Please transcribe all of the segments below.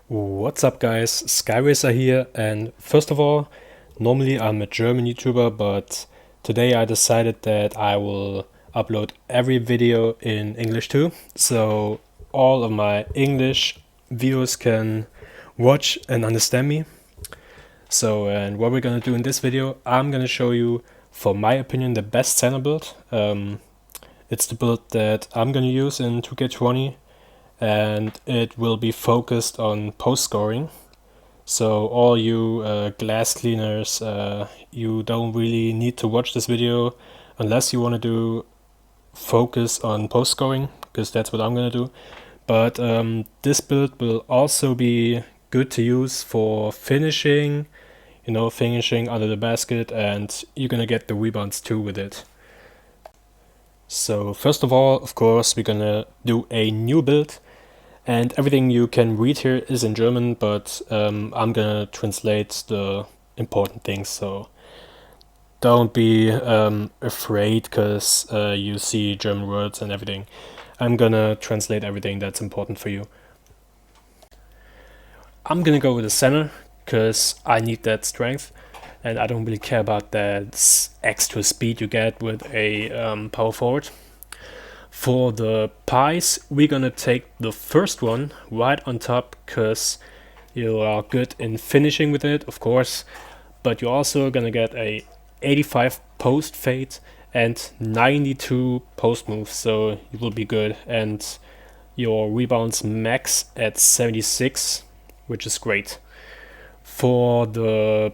What's up guys, Skyracer here, and first of all, normally I'm a German YouTuber, but today I decided that I will upload every video in English too, so all of my English viewers can watch and understand me. And what we're gonna do in this video, I'm gonna show you, for my opinion, the best center build. It's the build that I'm gonna use in 2K20, and it will be focused on post scoring. So all you glass cleaners, you don't really need to watch this video unless you want to do focus on post scoring, because that's what I'm gonna do. But this build will also be good to use for finishing, finishing under the basket, and you're gonna get the rebounds too with it. So first of all, of course, we're gonna do a new build. And everything you can read here is in German, but I'm gonna translate the important things, so don't be afraid because you see German words and everything. I'm gonna translate everything that's important for you. I'm gonna go with the center because I need that strength, and I don't really care about that extra speed you get with a power forward. For the pies, we're gonna take the first one right on top because you are good in finishing with it, of course, but you're also gonna get a 85 post fade and 92 post moves, so you will be good. And your rebounds max at 76, which is great. For the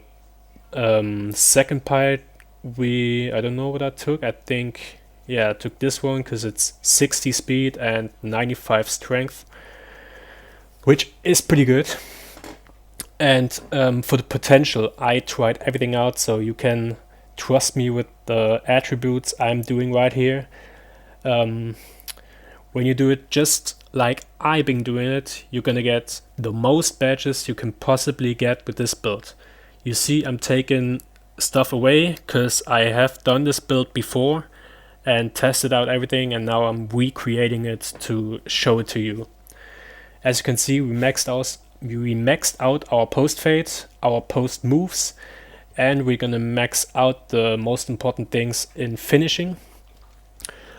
second pie, I don't know what I took. I think, yeah, I took this one because it's 60 speed and 95 strength, which is pretty good. And for the potential, I tried everything out, so you can trust me with the attributes I'm doing right here. When you do it just like I've been doing it, you're gonna get the most badges you can possibly get with this build. You see, I'm taking stuff away because I have done this build before and tested out everything, and now I'm recreating it to show it to you. As you can see, we maxed out our post fade, our post moves, and we're gonna max out the most important things in finishing.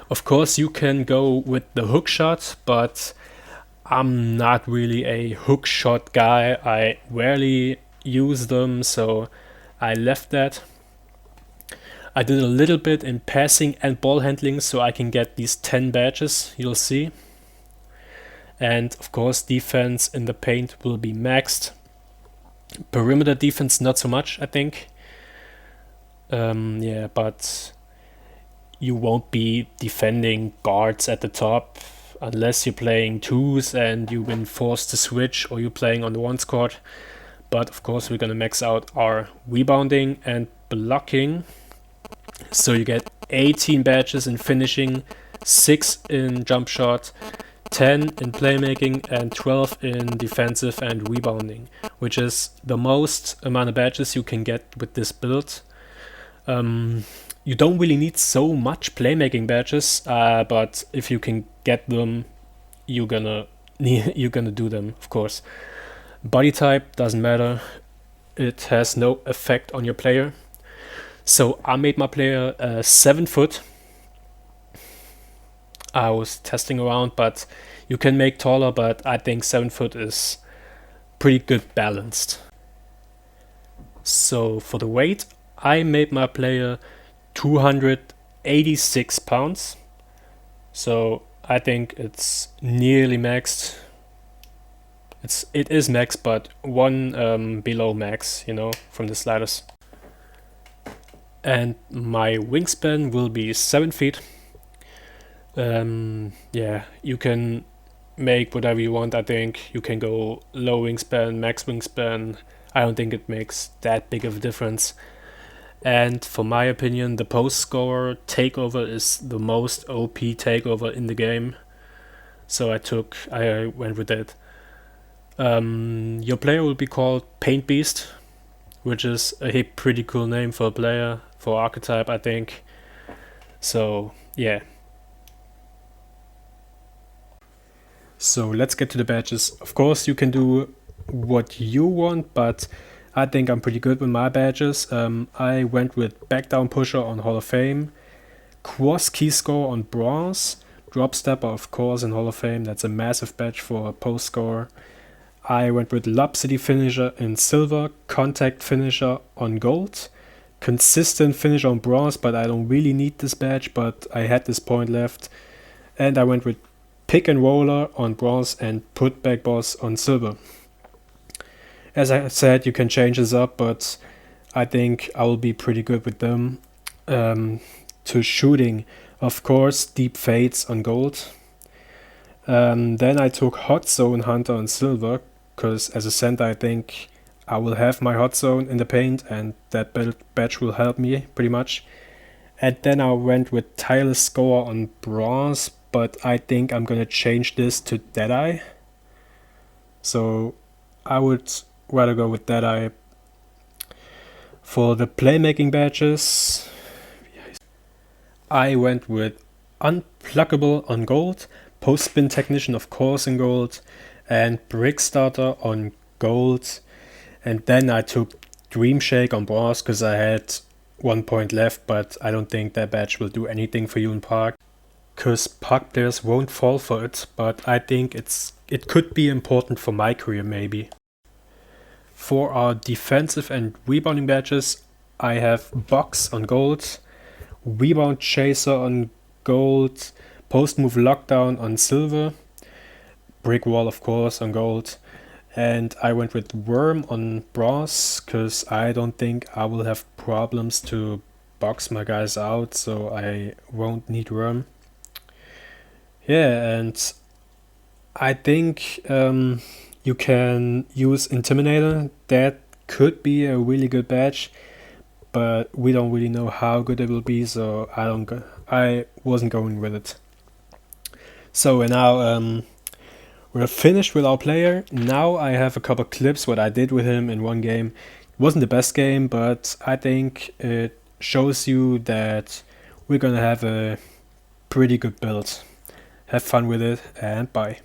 Of course, you can go with the hook shot, but I'm not really a hook shot guy. I rarely use them, so I left that. I did a little bit in passing and ball handling so I can get these 10 badges, you'll see. And of course, defense in the paint will be maxed. Perimeter defense, not so much, I think. Yeah, but you won't be defending guards at the top unless you're playing twos and you've been forced to switch, or you're playing on the ones court. But of course, we're gonna max out our rebounding and blocking. So you get 18 badges in finishing, 6 in jump shot, 10 in playmaking, and 12 in defensive and rebounding, which is the most amount of badges you can get with this build. You don't really need so much playmaking badges, but if you can get them, you're gonna do them, of course. Body type doesn't matter; it has no effect on your player. So I made my player 7 foot. I was testing around, but you can make taller, but I think 7 foot is pretty good balanced. So for the weight, I made my player 286 pounds. So I think it's nearly maxed. It is max, but one below max, from the sliders. And my wingspan will be 7 feet. Yeah, you can make whatever you want. I think you can go low wingspan, max wingspan. I don't think it makes that big of a difference. And for my opinion, the post scorer takeover is the most OP takeover in the game. So I went with it. Your player will be called Paint Beast, which is a pretty cool name for a player, for archetype, I think. So yeah. So let's get to the badges. Of course, you can do what you want, but I think I'm pretty good with my badges. I went with Back Down Pusher on Hall of Fame, Quas Key Score on Bronze, Drop Stepper of course in Hall of Fame, that's a massive badge for a post score. I went with Lob City Finisher in Silver, Contact Finisher on Gold, Consistent Finisher on Bronze, but I don't really need this badge, but I had this point left. And I went with Pick and Roller on Bronze and Putback Boss on Silver. As I said, you can change this up, but I think I will be pretty good with them. To shooting, of course, Deep Fades on Gold. Then I took Hot Zone Hunter on Silver, because as a center I think I will have my hot zone in the paint and that badge will help me pretty much. And then I went with Tireless Score on Bronze, but I think I'm gonna change this to Deadeye. So I would rather go with Deadeye. For the playmaking badges, I went with Unpluckable on Gold, Post Spin Technician of course in Gold, and Brick Starter on Gold. And then I took Dream Shake on Bronze because I had 1 point left, but I don't think that badge will do anything for you in Park, because Park players won't fall for it, but I think it could be important for my career maybe. For our defensive and rebounding badges, I have Box on Gold, Rebound Chaser on Gold, Post Move Lockdown on Silver, Brick Wall of course on Gold, and I went with Worm on Bronze because I don't think I will have problems to box my guys out, so I won't need Worm. Yeah, and I think you can use Intimidator. That could be a really good badge, but we don't really know how good it will be, so I wasn't going with it. So now we're finished with our player. Now I have a couple clips what I did with him in one game. It wasn't the best game, but I think it shows you that we're gonna have a pretty good build. Have fun with it and bye.